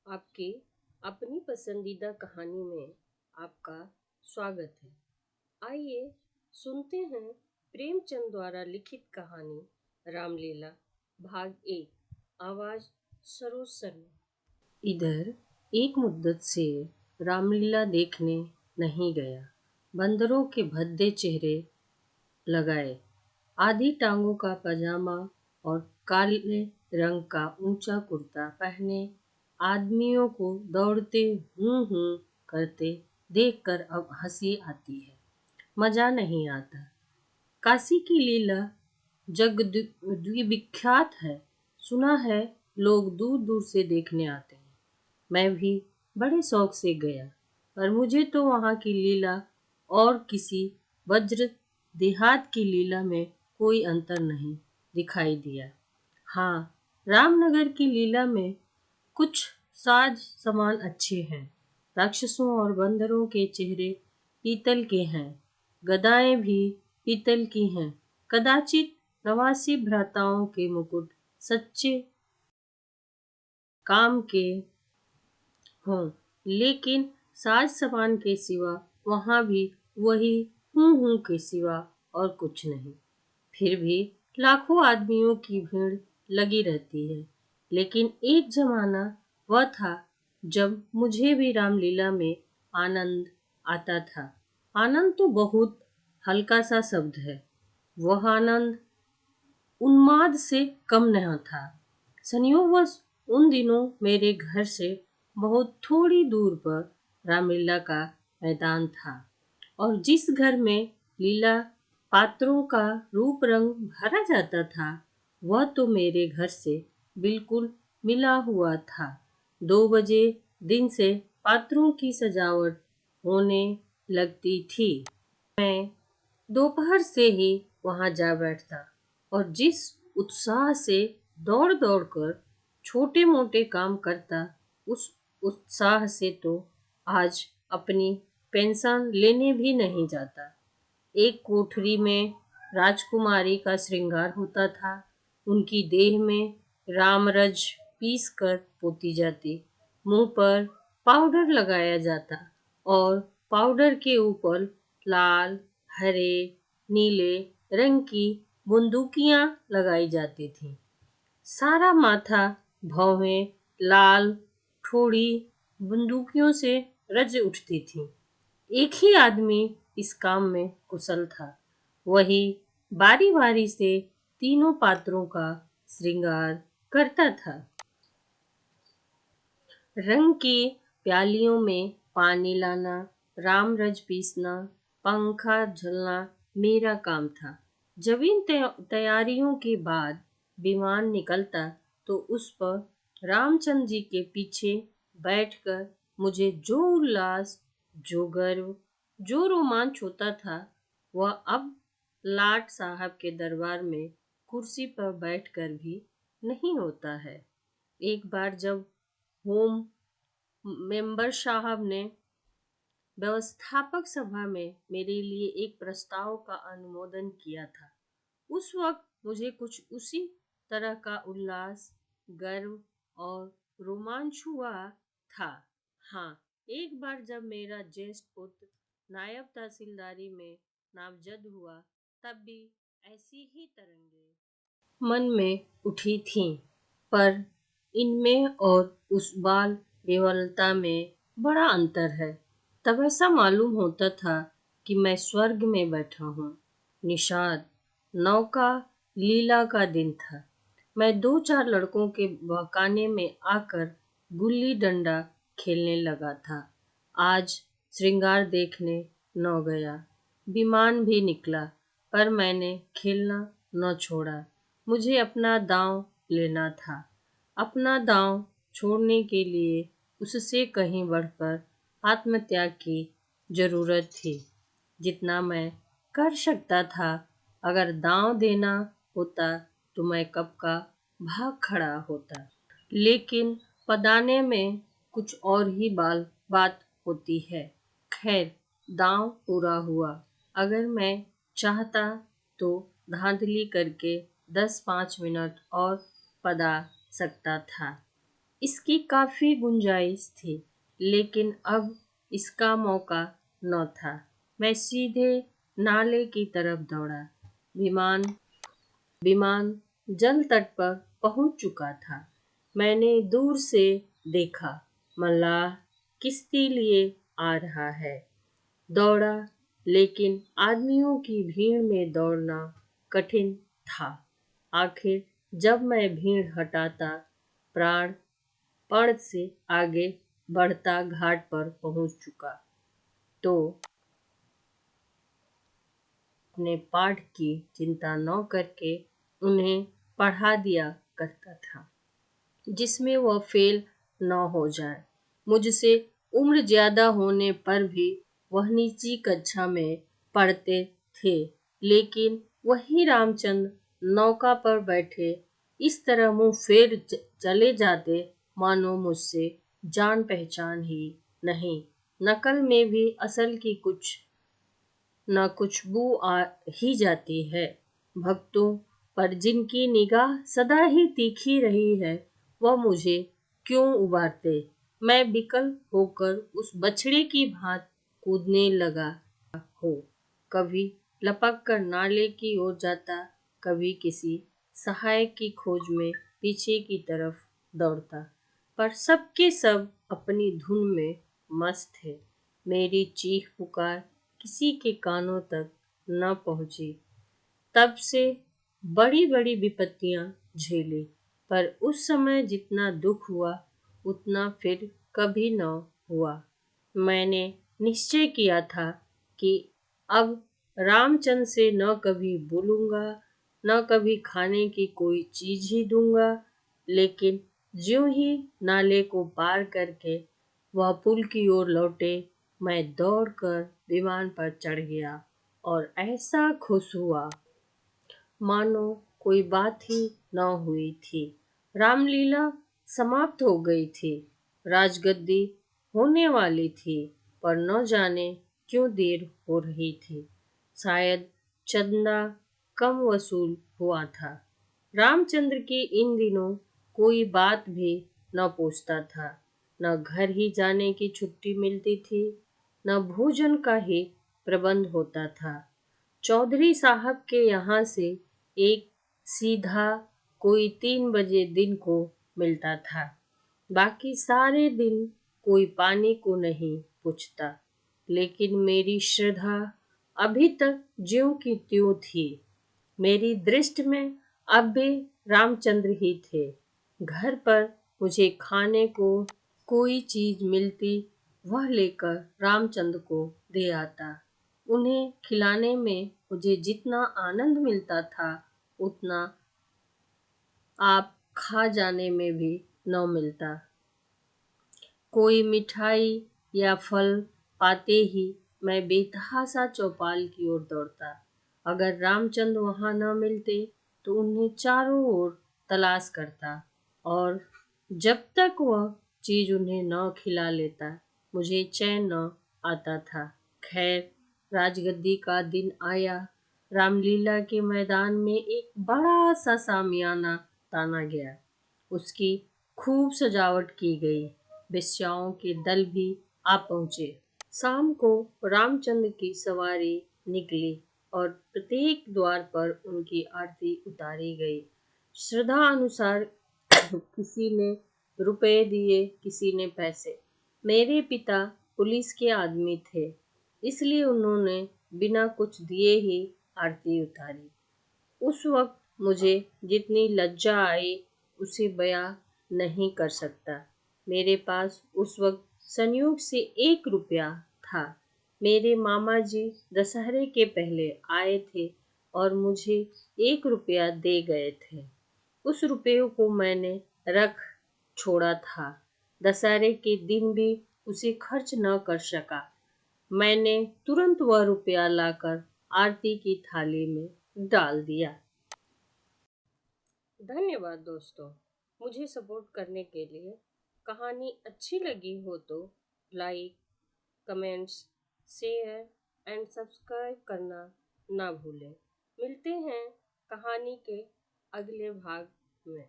आपकी अपनी पसंदीदा कहानी में आपका स्वागत है। आइए सुनते हैं प्रेमचंद द्वारा लिखित कहानी रामलीला भाग 1। आवाज सरोज शर्मा। इधर एक मुद्दत से रामलीला देखने नहीं गया। बंदरों के भद्दे चेहरे लगाए, आधी टांगों का पजामा और काले रंग का ऊंचा कुर्ता पहने आदमियों को दौड़ते हूँ करते देखकर अब हंसी आती है, मजा नहीं आता। काशी की लीला जगद्विख्यात है, सुना है लोग दूर दूर से देखने आते हैं। मैं भी बड़े शौक से गया, पर मुझे तो वहाँ की लीला और किसी वज्र देहात की लीला में कोई अंतर नहीं दिखाई दिया। हाँ, रामनगर की लीला में कुछ साज सामान अच्छे हैं। राक्षसों और बंदरों के चेहरे पीतल के हैं, गदाएं भी पीतल की हैं। कदाचित प्रवासी भ्राताओं के मुकुट सच्चे काम के हों, लेकिन साज सामान के सिवा वहाँ भी वही हूँ के सिवा और कुछ नहीं। फिर भी लाखों आदमियों की भीड़ लगी रहती है। लेकिन एक जमाना वह था जब मुझे भी रामलीला में आनंद आता था। आनंद तो बहुत हल्का सा शब्द है। वह आनंद उन्माद से कम नहीं था। संयोगवश उन दिनों मेरे घर से बहुत थोड़ी दूर पर रामलीला का मैदान था, और जिस घर में लीला पात्रों का रूप रंग भरा जाता था, वह तो मेरे घर से बिल्कुल मिला हुआ था। 2 बजे दिन से पात्रों की सजावट होने लगती थी। मैं दोपहर से ही वहां जा बैठता, और जिस उत्साह से दौड़ दौड़ कर छोटे मोटे काम करता, उस उत्साह से तो आज अपनी पेंशन लेने भी नहीं जाता। एक कोठरी में राजकुमारी का श्रृंगार होता था। उनकी देह में रामरज पीस कर पोती जाती, मुंह पर पाउडर लगाया जाता, और पाउडर के ऊपर लाल, हरे, नीले रंग की बंदूकियां लगाई जाती थीं। सारा माथा, भौहें लाल ठोड़ी बंदूकियों से रज उठती थीं। एक ही आदमी इस काम में कुशल था। वही बारी बारी से तीनों पात्रों का श्रृंगार करता था। रंग की प्यालियों में पानी लाना, रामरज पीसना, पंखा झलना मेरा काम था। जब इन तैयारियों के बाद विमान निकलता, तो उस पर रामचंद्र जी के पीछे बैठकर मुझे जो उल्लास, जो गर्व, जो रोमांच होता था, वह अब लाट साहब के दरबार में कुर्सी पर बैठकर भी नहीं होता है। एक बार जब होम मेंबर साहब ने व्यवस्थापक सभा में मेरे लिए एक प्रस्ताव का अनुमोदन किया था, उस वक्त मुझे कुछ उसी तरह का उल्लास, गर्व और रोमांच हुआ था। हाँ, एक बार जब मेरा ज्येष्ठ पुत्र नायब तहसीलदारी में नामजद हुआ, तब भी ऐसी ही तरंगे मन में उठी थीं, पर इनमें और उस बाल विवलता में बड़ा अंतर है। तब ऐसा मालूम होता था कि मैं स्वर्ग में बैठा हूँ। निषाद नौका लीला का दिन था। मैं 2-4 लड़कों के बहकाने में आकर गुल्ली डंडा खेलने लगा था। आज श्रृंगार देखने न गया। विमान भी निकला, पर मैंने खेलना न छोड़ा। मुझे अपना दांव लेना था। अपना दांव छोड़ने के लिए उससे कहीं बढ़कर आत्मत्याग की जरूरत थी। जितना मैं कर सकता था, अगर दांव देना होता तो मैं कब का भाग खड़ा होता। लेकिन पदाने में कुछ और ही बात होती है। खैर, दांव पूरा हुआ। अगर मैं चाहता तो धांधली करके 10-5 मिनट और पदा सकता था। इसकी काफी गुंजाइश थी, लेकिन अब इसका मौका न था। मैं सीधे नाले की तरफ दौड़ा। विमान विमान जल तट पर पहुंच चुका था। मैंने दूर से देखा, मल्लाह किश्ती लिए आ रहा है। दौड़ा, लेकिन आदमियों की भीड़ में दौड़ना कठिन था। आखिर जब मैं भीड़ हटाता, प्राण पण से आगे बढ़ता घाट पर पहुंच चुका, तो अपने पाठ की चिंता न करके उन्हें पढ़ा दिया करता था, जिसमें वह फेल न हो जाए। मुझसे उम्र ज्यादा होने पर भी वह नीची कक्षा में पढ़ते थे, लेकिन वही रामचंद्र नौका पर बैठे इस तरह मुंह फेर चले जाते, मानो मुझसे जान पहचान ही नहीं। नकल में भी असल की कुछ न कुछ बू आ ही जाती है। भक्तों पर जिनकी निगाह सदा ही तीखी रही है, वह मुझे क्यों उबारते। मैं विकल होकर उस बछड़े की भांति कूदने लगा हो। कभी लपक कर नाले की ओर जाता, कभी किसी सहायक की खोज में पीछे की तरफ दौड़ता, पर सबके सब अपनी धुन में मस्त थे। मेरी चीख पुकार किसी के कानों तक न पहुंची। तब से बड़ी बड़ी विपत्तियां झेली, पर उस समय जितना दुख हुआ उतना फिर कभी न हुआ। मैंने निश्चय किया था कि अब रामचंद्र से न कभी बोलूंगा, न कभी खाने की कोई चीज ही दूंगा। लेकिन ज्यों ही नाले को पार करके वह पुल की ओर लौटे, मैं दौड़कर विमान पर चढ़ गया और ऐसा खुश हुआ मानो कोई बात ही न हुई थी। रामलीला समाप्त हो गई थी। राजगद्दी होने वाली थी, पर न जाने क्यों देर हो रही थी। शायद चंदा कम वसूल हुआ था। रामचंद्र की इन दिनों कोई बात भी न पूछता था। न घर ही जाने की छुट्टी मिलती थी, न भोजन का ही प्रबंध होता था। चौधरी साहब के यहाँ से एक सीधा कोई 3 बजे दिन को मिलता था। बाकी सारे दिन कोई पानी को नहीं पूछता। लेकिन मेरी श्रद्धा अभी तक ज्यों की त्यों थी। मेरी दृष्टि में अब भी रामचंद्र ही थे। घर पर मुझे खाने को कोई चीज मिलती, वह लेकर रामचंद्र को दे आता। उन्हें खिलाने में मुझे जितना आनंद मिलता था, उतना आप खा जाने में भी न मिलता। कोई मिठाई या फल पाते ही मैं बेतहाशा चौपाल की ओर दौड़ता। अगर रामचंद्र वहां न मिलते तो उन्हें चारों ओर तलाश करता, और जब तक वह चीज उन्हें न खिला लेता, मुझे चैन न आता था। खैर, राजगद्दी का दिन आया। रामलीला के मैदान में एक बड़ा सा सामियाना ताना गया। उसकी खूब सजावट की गई। वेश्याओं के दल भी आ पहुंचे। शाम को रामचंद्र की सवारी निकली और प्रत्येक द्वार पर उनकी आरती उतारी गई। श्रद्धा अनुसार किसी ने रुपए दिए, किसी ने पैसे। मेरे पिता पुलिस के आदमी थे, इसलिए उन्होंने बिना कुछ दिए ही आरती उतारी। उस वक्त मुझे जितनी लज्जा आई, उसे बयां नहीं कर सकता। मेरे पास उस वक्त संयोग से 1 रुपया था। मेरे मामा जी दशहरे के पहले आए थे और मुझे 1 रुपया दे गए थे। उस रुपये को मैंने रख छोड़ा था। दशहरे के दिन भी उसे खर्च न कर सका। मैंने तुरंत वह रुपया लाकर आरती की थाली में डाल दिया। धन्यवाद दोस्तों, मुझे सपोर्ट करने के लिए। कहानी अच्छी लगी हो तो like, comments, share and subscribe करना ना भूलें। मिलते हैं कहानी के अगले भाग में।